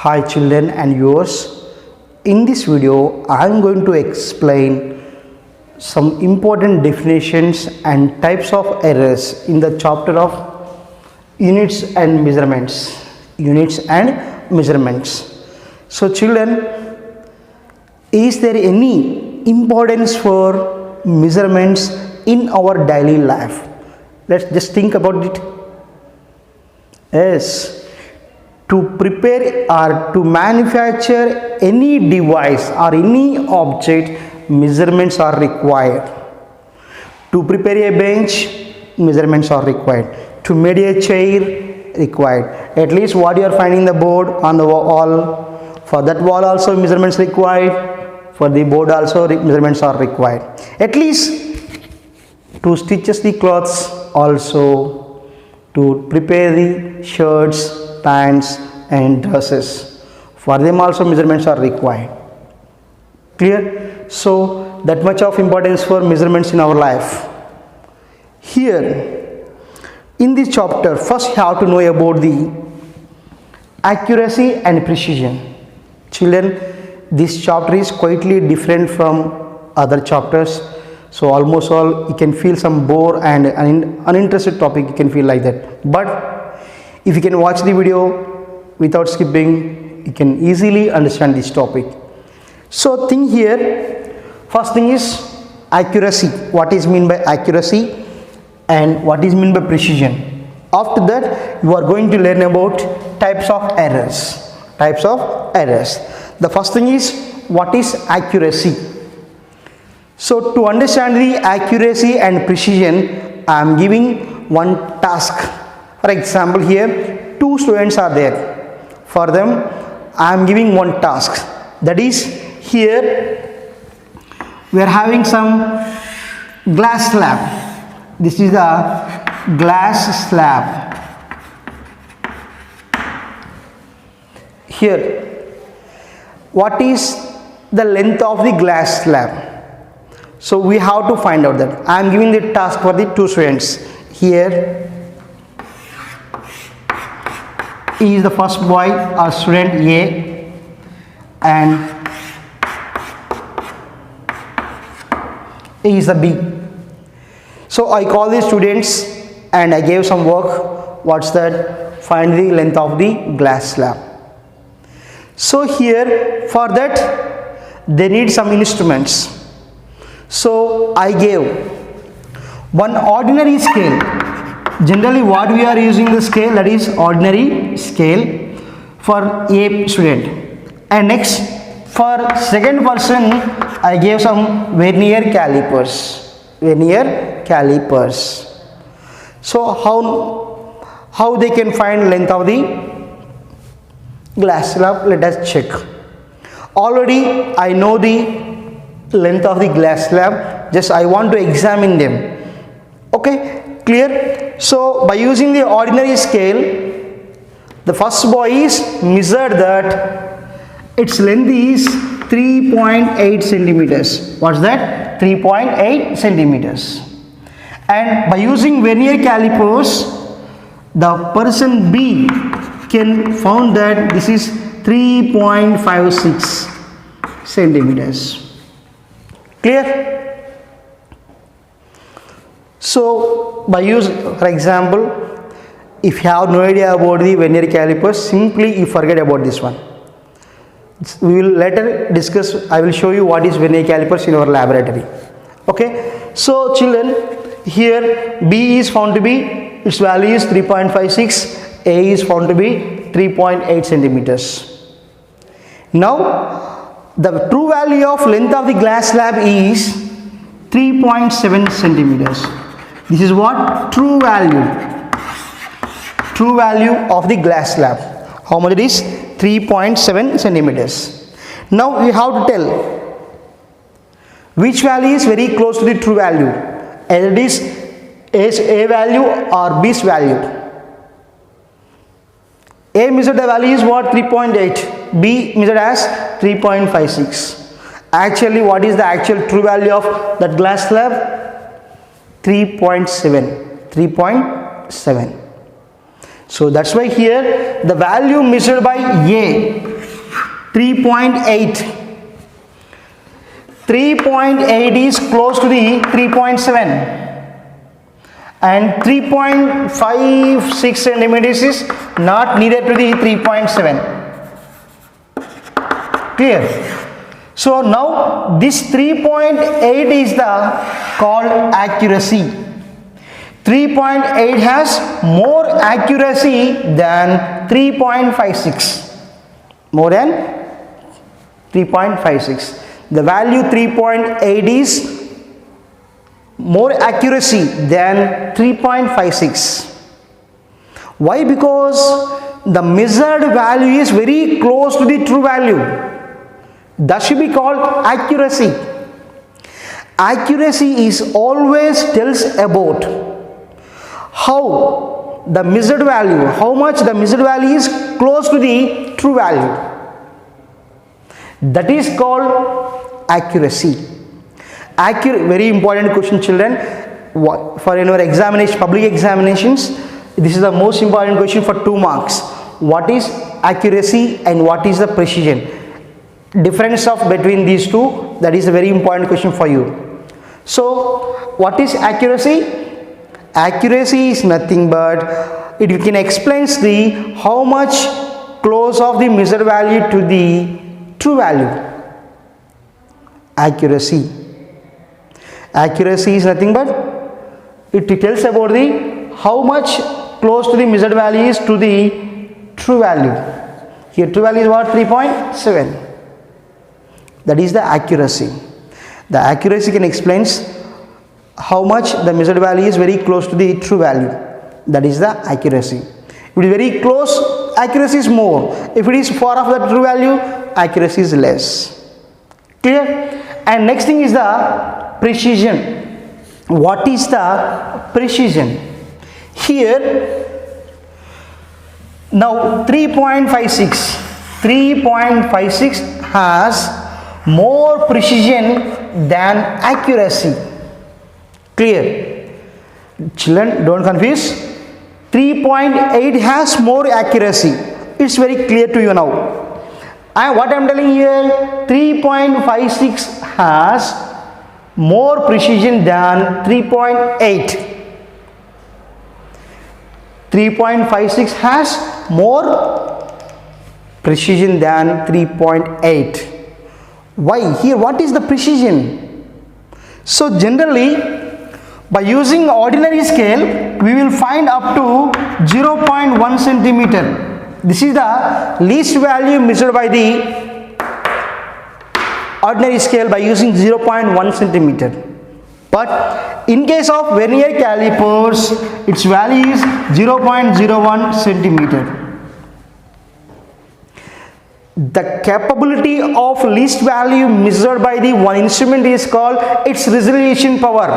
Hi children and viewers, in this video I am going to explain some important definitions and types of errors in the chapter of units and measurements. So children, is there any importance for measurements in our daily life? Let's just think about it. Yes. To prepare or to manufacture any device or any object, measurements are required. To prepare a bench, measurements are required. To make a chair, required. At least what you are finding the board on the wall, for that wall also measurements required. For the board also measurements are required. At least to stitches the clothes also, to prepare the shirts, pants and dresses, for them also measurements are required. Clear? So that much of importance for measurements in our life. Here in this chapter, first you have to know about the accuracy and precision. Children, this chapter is quietly different from other chapters, so almost all you can feel some bore and an uninterested topic, you can feel like that. But if you can watch the video without skipping, you can easily understand this topic. So think here, first thing is accuracy. What is meant by accuracy and what is meant by precision. After that you are going to learn about types of errors. The first thing is, what is accuracy? So to understand the accuracy and precision, I am giving one task. For example, here two students are there. For them I am giving one task. That is, here we are having some glass slab. This is the glass slab. Here, what is the length of the glass slab? So we have to find out that. I am giving the task for the two students. Here is the first boy or student A, and A is the B. So I call the students and I gave some work. What's that? Find the length of the glass slab. So here, for that they need some instruments. So I gave one ordinary scale. Generally what we are using the scale, that is ordinary scale for A student. And next, for second person I gave some vernier calipers. So how they can find length of the glass slab? Let us check. Already I know the length of the glass slab, just I want to examine them. Okay, clear? So by using the ordinary scale, the first boy is measured that its length is 3.8 centimeters. What's that? 3.8 centimeters. And by using vernier calipers, the person B can found that this is 3.56 centimeters. Clear? So by use, for example, if you have no idea about the vernier calipers, simply you forget about this one. We will later discuss. I will show you what is vernier calipers in our laboratory. Okay, so children, here B is found to be, its value is 3.56, A is found to be 3.8 centimeters. Now the true value of length of the glass slab is 3.7 centimeters. This is what? True value of the glass slab. How much it is? 3.7 centimeters. Now we have to tell which value is very close to the true value. Either it is A value or B's value. A measured the value is what? 3.8. B measured as 3.56. Actually, what is the actual true value of that glass slab? 3.7. So that's why here the value measured by A 3.8. 3.8 is close to the 3.7 and 3.56 centimeters is not needed to the 3.7. Clear? So now this 3.8 is the called accuracy. 3.8 has more accuracy than 3.56. More than 3.56. The value 3.8 is more accuracy than 3.56. Why? Because the measured value is very close to the true value. That should be called accuracy. Accuracy is always tells about how the measured value, how much the measured value is close to the true value. That is called accuracy. Very important question, children. For your examination, public examinations, this is the most important question for 2 marks. What is accuracy and what is the precision? Difference of between these two, that is a very important question for you. So what is accuracy? Accuracy is nothing but it can explain the how much close of the measured value to the true value. Accuracy is nothing but it tells about the how much close to the measured value is to the true value. Here true value is what? 3.7. That is the accuracy. The accuracy can explain how much the measured value is very close to the true value. That is the accuracy. If it is very close, accuracy is more. If it is far off the true value, accuracy is less. Clear? And next thing is the precision. What is the precision? Here now 3.56 has more precision than accuracy. Clear? Children, don't confuse. 3.8 has more accuracy. It's very clear to you now. And what I am telling here, 3.56 has more precision than 3.8. 3.56 has more precision than 3.8. Why? Here what is the precision? So generally by using ordinary scale we will find up to 0.1 centimeter. This is the least value measured by the ordinary scale by using 0.1 centimeter. But in case of vernier calipers, its value is 0.01 centimeter. The capability of least value measured by the one instrument is called its resolution power.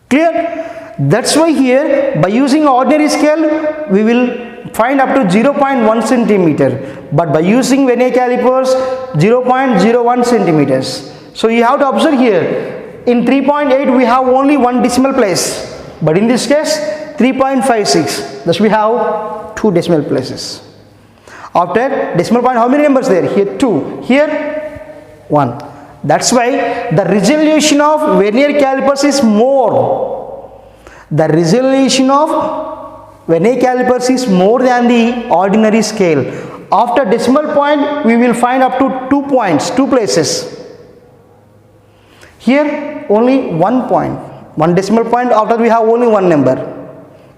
Clear? That's why here by using ordinary scale we will find up to 0.1 centimeter, but by using vernier calipers 0.01 centimeters. So you have to observe here in 3.8 we have only one decimal place, but in this case 3.56, thus we have 2 decimal places. After decimal point, how many numbers there? Here 2, here 1. That's why the resolution of vernier calipers is more. The resolution of vernier calipers is more than the ordinary scale. After decimal point, we will find up to 2 points, 2 places. Here only 1 point, 1 decimal point. After we have only 1 number.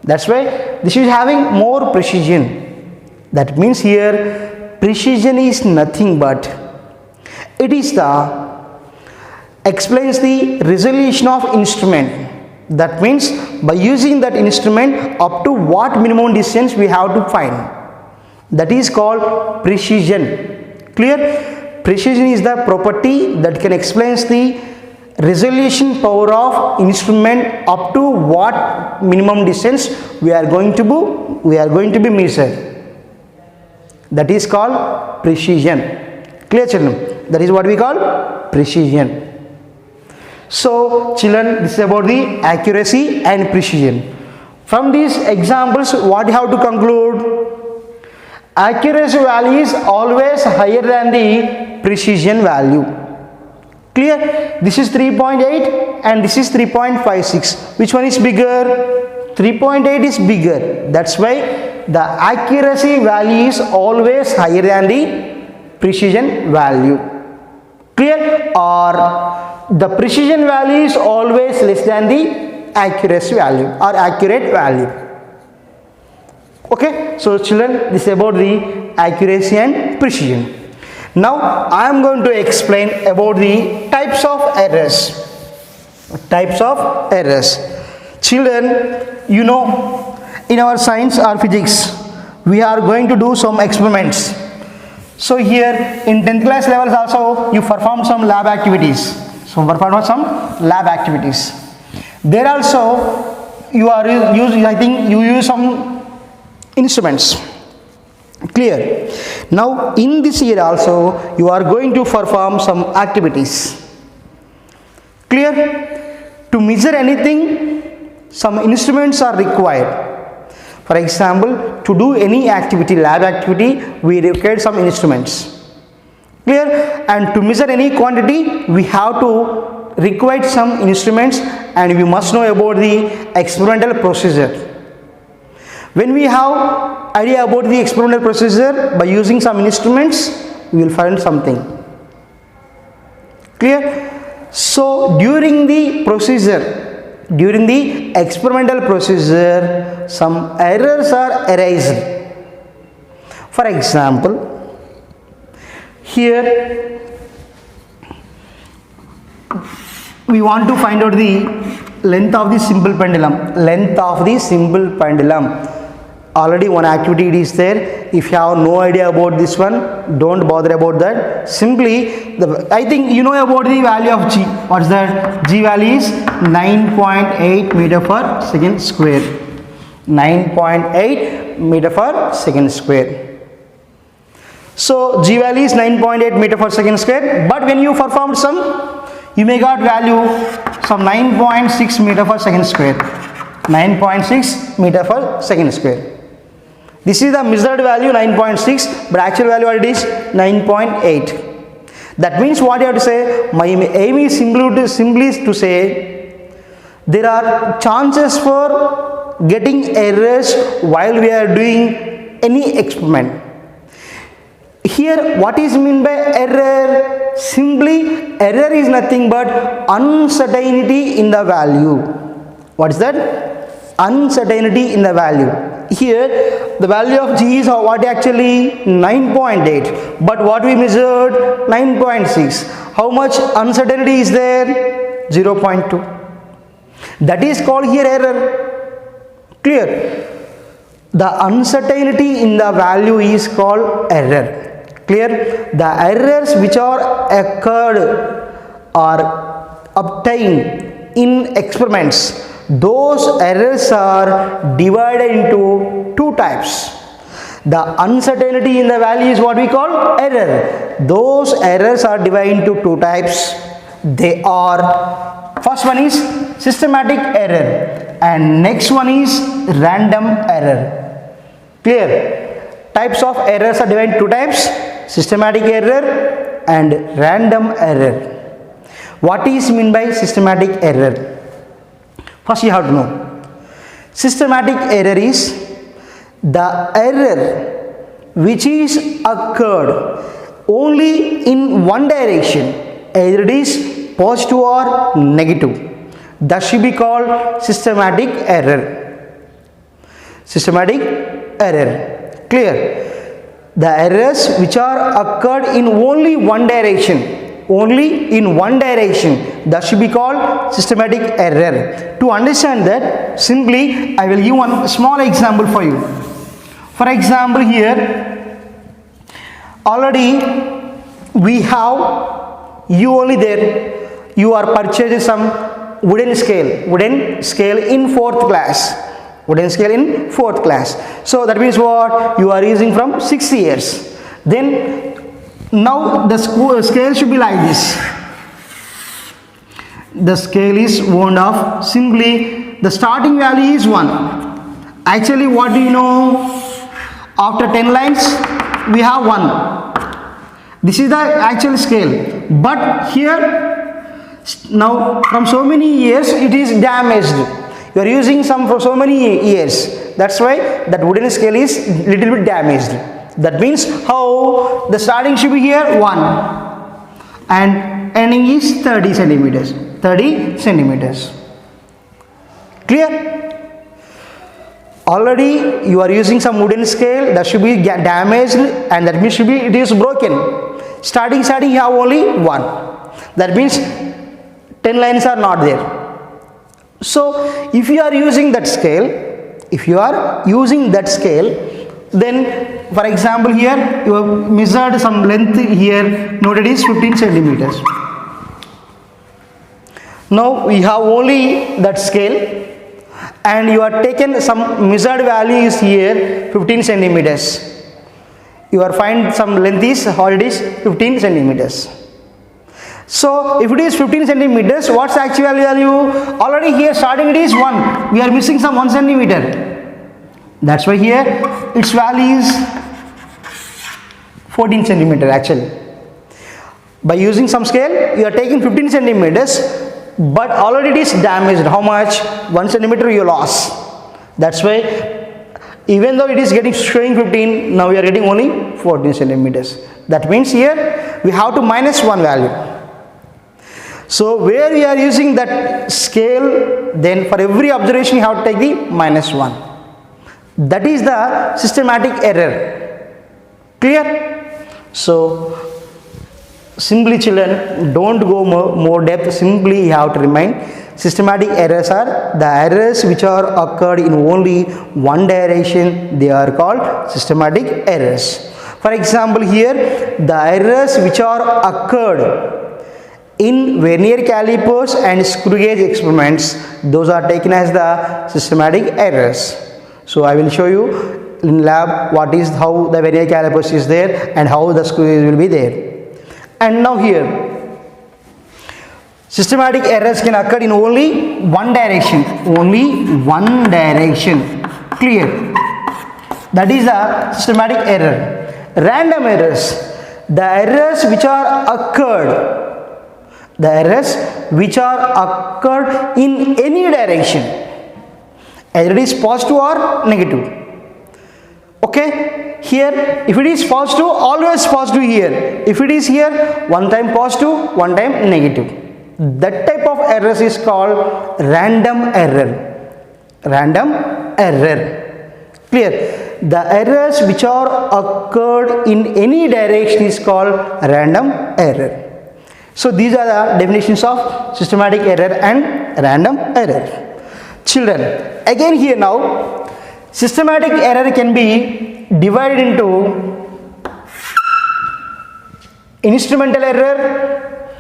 That's why this is having more precision. That means here precision is nothing but it is the explains the resolution of instrument. That means by using that instrument up to what minimum distance we have to find. That is called precision. Clear? Precision is the property that can explain the resolution power of instrument up to what minimum distance we are going to be measured. That is called precision. Clear, children? That is what we call precision. So children, this is about the accuracy and precision. From these examples, what you have to conclude? Accuracy value is always higher than the precision value. Clear? This is 3.8 and this is 3.56. Which one is bigger? 3.8 is bigger. That's why the accuracy value is always higher than the precision value. Clear? Or the precision value is always less than the accuracy value or accurate value. Okay, so children, this is about the accuracy and precision. Now I am going to explain about the types of errors. Types of errors. Children, you know, in our science or physics, we are going to do some experiments. So here in 10th class levels also you perform some lab activities. So perform some lab activities. There also you are using, I think you use some instruments. Clear? Now in this year also you are going to perform some activities. Clear? To measure anything, some instruments are required. For example, to do any activity, lab activity, we require some instruments. Clear? And to measure any quantity, we have to require some instruments, and we must know about the experimental procedure. When we have idea about the experimental procedure, by using some instruments, we will find something. Clear? So during the procedure, during the experimental procedure, some errors are arising. For example, here we want to find out the length of the simple pendulum. Length of the simple pendulum. Already one activity is there. If you have no idea about this one, don't bother about that. Simply, I think you know about the value of G. What's that? G value is 9.8 meter per second square. 9.8 meter per second square. So G value is 9.8 meter per second square. But when you perform some, you may got value some 9.6 meter per second square. 9.6 meter per second square. This is the measured value 9.6, but actual value what it is 9.8. That means what you have to say, my aim is simply to say there are chances for getting errors while we are doing any experiment. Here what is meant by error? Simply error is nothing but uncertainty in the value. What is that? Uncertainty in the value. Here the value of G is what actually 9.8, but what we measured 9.6. How much uncertainty is there? 0.2. That is called here error. Clear? The uncertainty in the value is called error. Clear? The errors which are occurred or obtained in experiments, those errors are divided into two types. The uncertainty in the value is what we call error. Those errors are divided into two types. They are, first one is systematic error and next one is random error. Clear? Types of errors are divided into two types: systematic error and random error. What is meant by systematic error? First you have to know. Systematic error is the error which is occurred only in one direction, either it is positive or negative. That should be called systematic error. Systematic error. Clear? The errors which are occurred in only one direction, that should be called systematic error. To understand that, simply I will give one small example for you. For example, here already we have you only there. You are purchasing some wooden scale in fourth class. So that means what? You are using from 6 years. Then now the scale should be like this. The scale is wound off. Simply the starting value is 1. Actually, what do you know? After 10 lines, we have 1. This is the actual scale. But here, now from so many years, it is damaged. You are using some for so many years. That's why that wooden scale is little bit damaged. That means how the starting should be here 1 and ending is 30 centimeters. 30 centimeters. Clear? Already you are using some wooden scale that should be damaged, and that means it is broken. Starting you have only 1. That means 10 lines are not there. So if you are using that scale, then for example here you have measured some length here, noted is 15 centimeters. Now we have only that scale, and you are taken some measured value is here 15 centimeters. You are find some length is already 15 centimeters. So if it is 15 centimeters, what's actual value? Already here starting it is 1. We are missing some 1 centimeter. That's why here its value is 14 centimeter actually. By using some scale, you are taking 15 centimeters, but already it is damaged. How much? 1 centimeter you lost. That's why even though it is showing 15, now we are getting only 14 centimeters. That means here we have to minus 1 value. So where we are using that scale, then for every observation you have to take the minus 1. That is the systematic error. Clear? So simply children, don't go more depth. Simply you have to remind systematic errors are the errors which are occurred in only one direction. They are called systematic errors. For example, here the errors which are occurred in vernier calipers and screw gauge experiments, those are taken as the systematic errors. So I will show you in lab how the vernier calipers is there and how the screw gauge will be there. And now here, systematic errors can occur in only one direction. Only one direction. Clear? That is a systematic error. Random errors. The errors which are occurred. The errors which are occurred in any direction. Either it is positive or negative. Okay? Here, if it is positive, always positive here. If it is here, one time positive, one time negative. That type of errors is called random error. Random error. Clear? The errors which are occurred in any direction is called random error. So these are the definitions of systematic error and random error. Children, again here now, systematic error can be divided into instrumental error,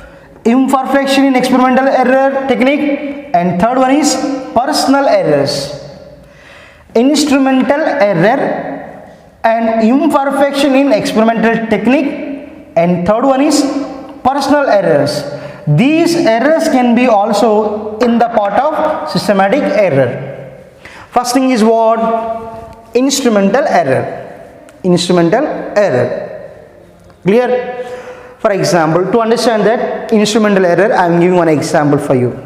imperfection in experimental error technique, and third one is personal errors. Instrumental error and imperfection in experimental technique, and third one is personal errors. These errors can be also in the part of systematic error. First thing is what? Instrumental error. Instrumental error. Clear? For example, to understand that instrumental error, I am giving one example for you.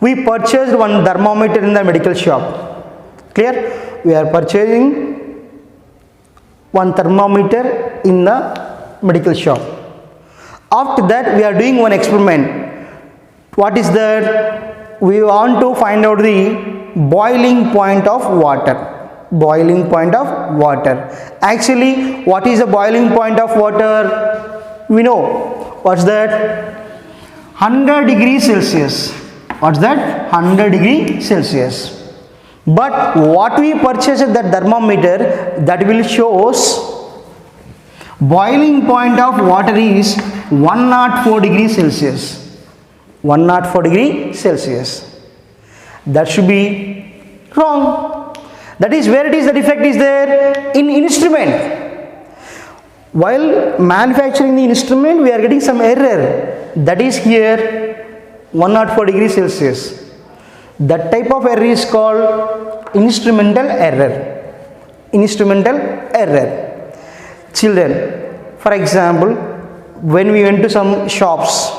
We purchased one thermometer in the medical shop. Clear? We are purchasing one thermometer in the medical shop. After that, we are doing one experiment. What is that? We want to find out the boiling point of water. Boiling point of water. Actually, what is the boiling point of water? We know. What's that? 100 degrees Celsius. What's that? 100 degrees Celsius. But what we purchased that thermometer, that will shows boiling point of water is 104 degrees Celsius. 104 degrees Celsius. That should be wrong. That is where it is the defect is there in instrument. While manufacturing the instrument, we are getting some error. That is here 104 degrees Celsius. That type of error is called instrumental error. Instrumental error. Children, for example, when we went to some shops,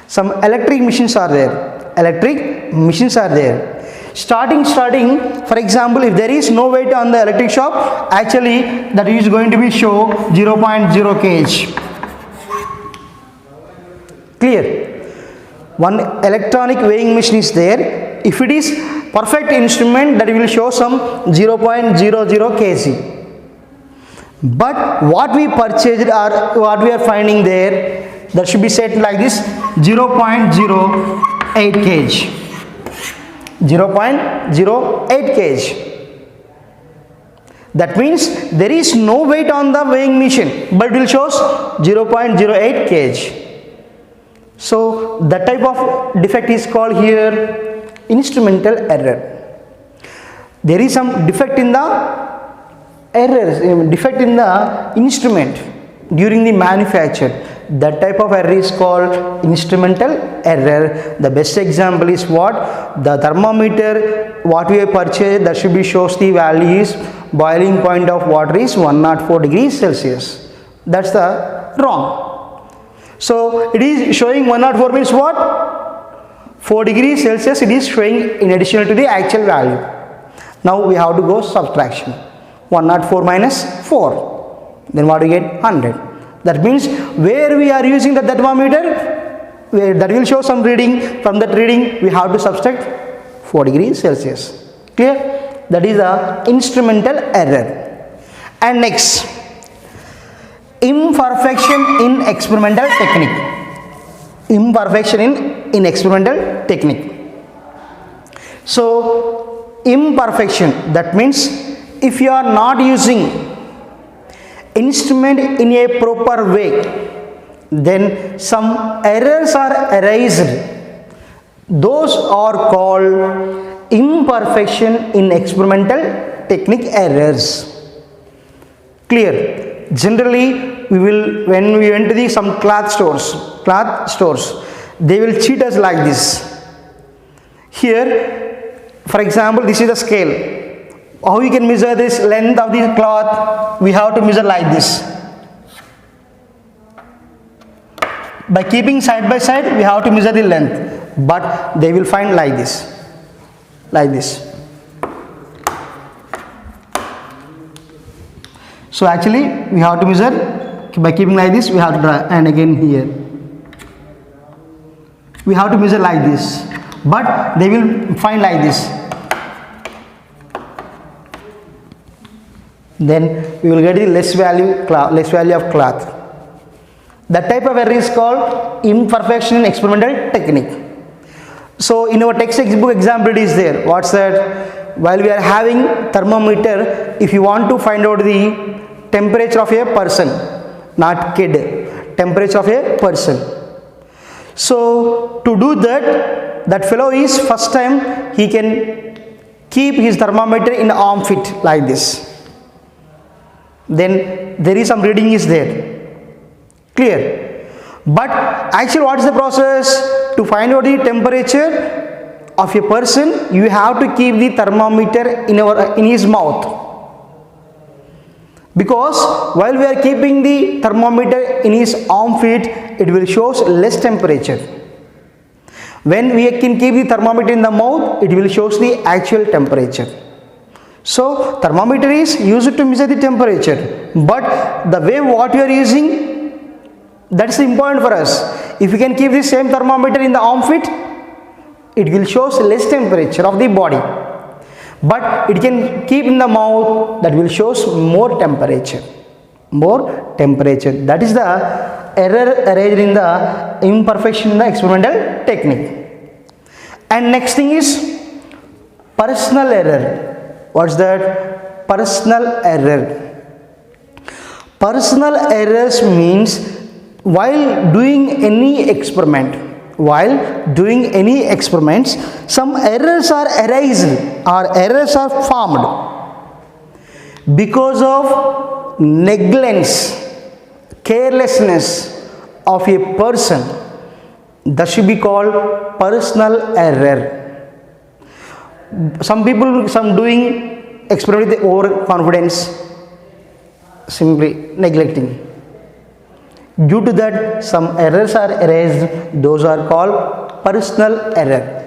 some electric machines are there. Electric machines are there. Starting, for example, if there is no weight on the electric shop, actually that is going to be show 0.0 kg. Clear? One electronic weighing machine is there. If it is perfect instrument, that will show some 0.00 kg. But what we purchased or what we are finding there, that should be set like this, 0.08 kg. 0.08 kg. That means there is no weight on the weighing machine, but it will show 0.08 kg. So that type of defect is called here instrumental error. There is some defect in the defect in the instrument during the manufacture. That type of error is called instrumental error. The best example is what? The thermometer what we have purchased, that should be shows the value is boiling point of water is 104 degrees Celsius. That's the wrong. So it is showing 104 means what? 4 degrees Celsius it is showing in addition to the actual value. Now we have to go subtraction. 104 minus 4. Then what do we get? 100. That means where we are using the thermometer, where that will show some reading. From that reading we have to subtract 4 degrees Celsius. Clear? That is the instrumental error. And next, imperfection in experimental technique. Imperfection in experimental technique. So imperfection, that means if you are not using instrument in a proper way, then some errors are arised. Those are called imperfection in experimental technique errors. Clear? Generally we will, when we enter the some cloth stores, they will cheat us like this. Here, for example, this is the scale. How we can measure this length of the cloth? We have to measure like this. By keeping side by side, we have to measure the length. But they will find like this. Like this. So actually, we have to measure by keeping like this. We have to draw, and again here. We have to measure like this. But they will find like this. Then we will get the less value of cloth. That type of error is called imperfection in experimental technique. So in our textbook example it is there. What's that? While we are having thermometer, if you want to find out the temperature of a person, not kid, temperature of a person. So to do that, that fellow is first time he can keep his thermometer in arm fit like this. Then there is some reading is there. Clear? But actually what is the process? To find out the temperature of a person, you have to keep the thermometer in his mouth. Because while we are keeping the thermometer in his arm fit, it will show less temperature. When we can keep the thermometer in the mouth, it will show the actual temperature. So thermometer is used to measure the temperature, but the way what you are using, that's important for us. If you can keep the same thermometer in the arm fit, it will show less temperature of the body. But it can keep in the mouth, that will show more temperature. More temperature. That is the error arising in the imperfection in the experimental technique. And next thing is personal error. What's that? Personal error. Personal errors means while doing any experiments, some errors are arising or errors are formed because of negligence, carelessness of a person. That should be called personal error. some people, some doing experiment with overconfidence, simply neglecting. Due to that, some errors are erased. Those are called personal error.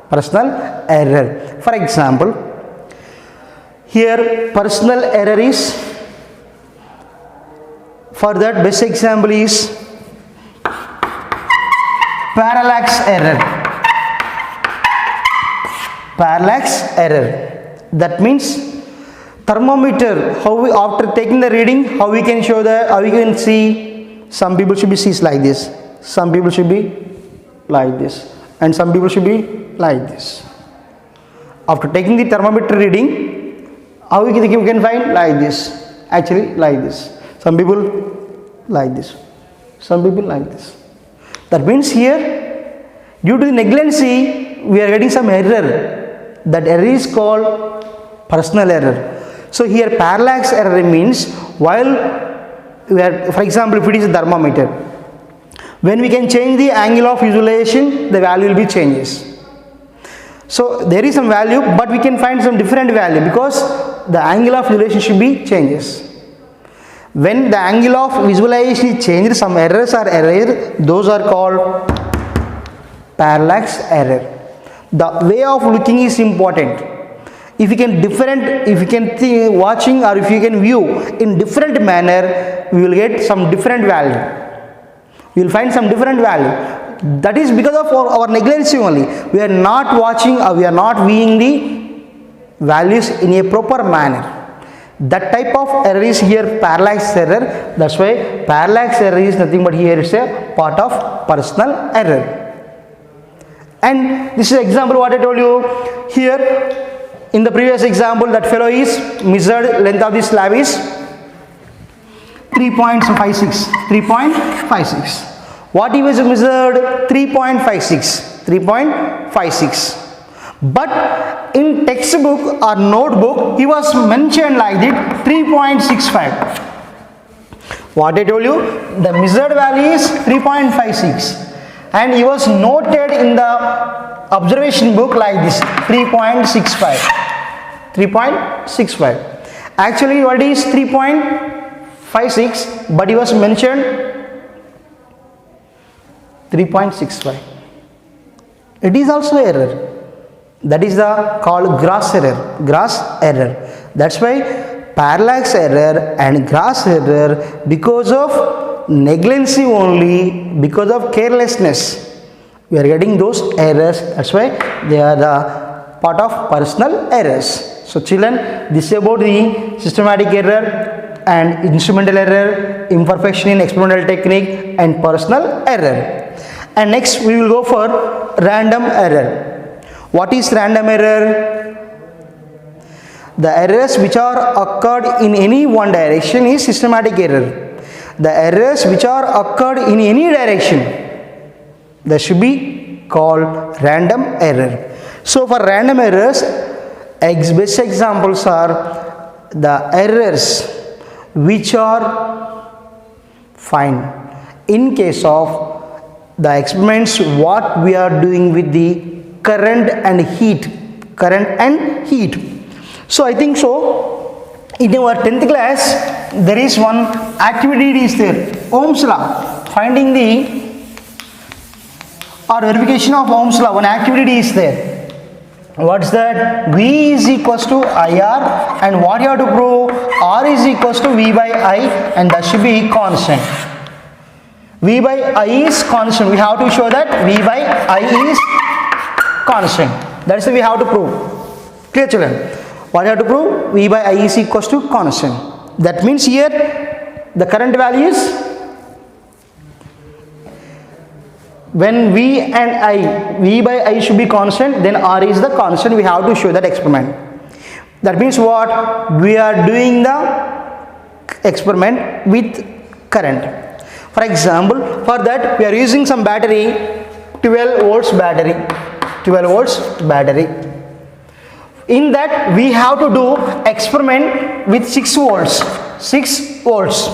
Personal error. For example, here personal error is, for that best example is parallax error. Parallax error. That means thermometer, how we, after taking the reading, how we can show the, how we can see, some people should be sees like this, some people should be like this, and some people should be like this. After taking the thermometer reading, how we can find like this, actually like this. Some people like this, some people like this. That means here, due to the negligence, we are getting some error. That error is called personal error. So here parallax error means, while we are, for example, if it is a thermometer, when we can change the angle of visualization, the value will be changes. So there is some value, but we can find some different value because the angle of visualization should be changes. When the angle of visualization is changed, some errors are erased. Those are called parallax error. The way of looking is important. If you can watching, or if you can view in different manner, we will get some different value. You will find some different value. That is because of our negligence only. We are not watching, or we are not viewing the values in a proper manner. That type of error is here parallax error. That's why parallax error is nothing but here it's a part of personal error. And this is example what I told you here. In the previous example, that fellow is measured length of the slab is 3.56. 3.56. What he was measured? 3.56. 3.56. But in textbook or notebook, he was mentioned like that 3.65. What I told you, the measured value is 3.56. And he was noted in the observation book like this 3.65. 3.65. Actually what is 3.56, but he was mentioned 3.65. It is also error. That is the called gross error. Gross error. That's why parallax error and gross error, because of negligence only, because of carelessness, we are getting those errors. That's why they are the part of personal errors. So children, this is about the systematic error and instrumental error, imperfection in experimental technique, and personal error. And next we will go for random error. What is random error? The errors which are occurred in any one direction is systematic error. The errors which are occurred in any direction, that should be called random error. So for random errors, best examples are the errors which are found in case of the experiments what we are doing with the current and heat. So I think so in our 10th class there is one activity is there, Ohm's law, finding the or verification of Ohm's law. One activity is there. What's that? V is equals to IR, and what you have to prove? R is equals to V by I, and that should be constant. V by I is constant. We have to show that V by I is constant. That's what we have to prove. Clear, children? What you have to prove? V by I is equals to constant. That means here the current value is, when V and I, V by I should be constant, then R is the constant. We have to show that experiment. That means what? We are doing the experiment with current. For example, for that we are using some battery, 12 volts battery. 12 volts battery. In that we have to do experiment with 6 volts. 6 volts.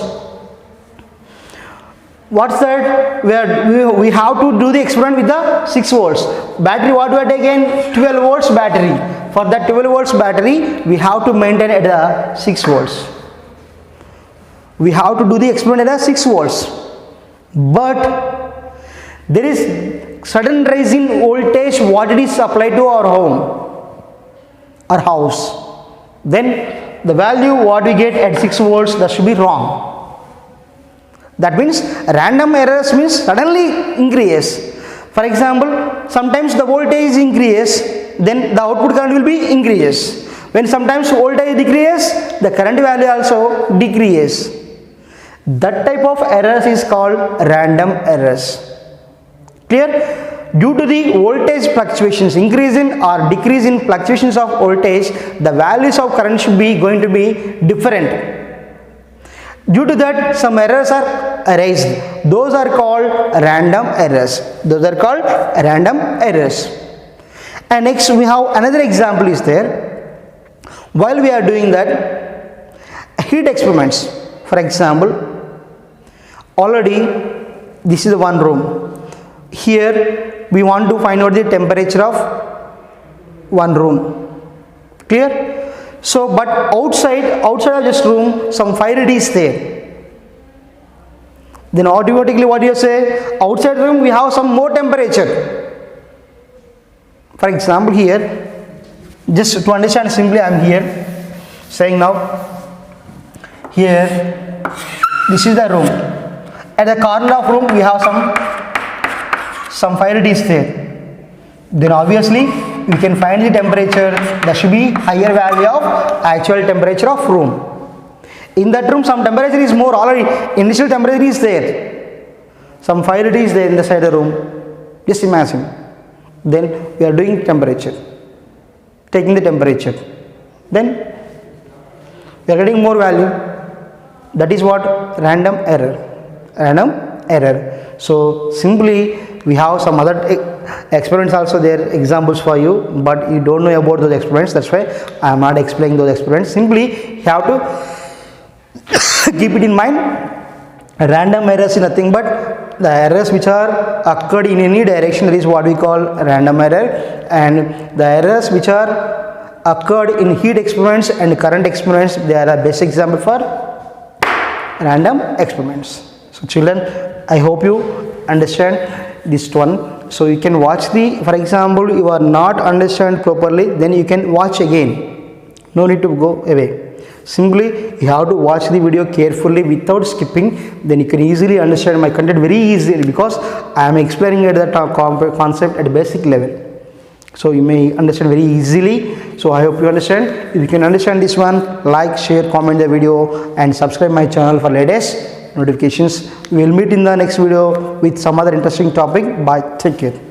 What's that? We have to do the experiment with the 6 volts. Battery, what we are taking? 12 volts battery. For that 12 volts battery, we have to maintain at the 6 volts. We have to do the experiment at the 6 volts. But there is sudden rise in voltage, what it is applied to our home, our house. Then the value what we get at 6 volts, that should be wrong. That means random errors means suddenly increase. For example, sometimes the voltage increases, then the output current will be increases. When sometimes voltage decreases, the current value also decreases. That type of errors is called random errors. Clear? Due to the voltage fluctuations, increase in or decrease in fluctuations of voltage, the values of current should be going to be different. Due to that, some errors are raised. Those are called random errors. Those are called random errors. And next we have another example is there. While we are doing that, heat experiments. For example, already this is the one room. Here we want to find out the temperature of one room. Clear? So, but outside of this room, some fire is there. Then automatically what do you say? Outside room we have some more temperature. For example, here, just to understand simply, I am here saying now, here, this is the room. At the corner of room we have some fire is there. Then obviously we can find the temperature. There should be higher value of actual temperature of room. In that room some temperature is more already. Initial temperature is there. Some fire is there in the side of the room. Just imagine. Then we are doing temperature. Taking the temperature. Then we are getting more value. That is what? Random error. Random error. So simply we have some other experiments also there, examples for you, but you don't know about those experiments. That's why I am not explaining those experiments. Simply you have to keep it in mind. Random errors is nothing but the errors which are occurred in any direction, that is what we call random error. And the errors which are occurred in heat experiments and current experiments, they are a best example for random experiments. So children, I hope you understand this one. So you can watch the, for example, you are not understand properly, then you can watch again. No need to go away. Simply you have to watch the video carefully without skipping, then you can easily understand my content very easily, because I am explaining at the concept at basic level. So you may understand very easily. So I hope you understand. If you can understand this one, like, share, comment the video and subscribe my channel for latest notifications. We will meet in the next video with some other interesting topic. Bye. Take care.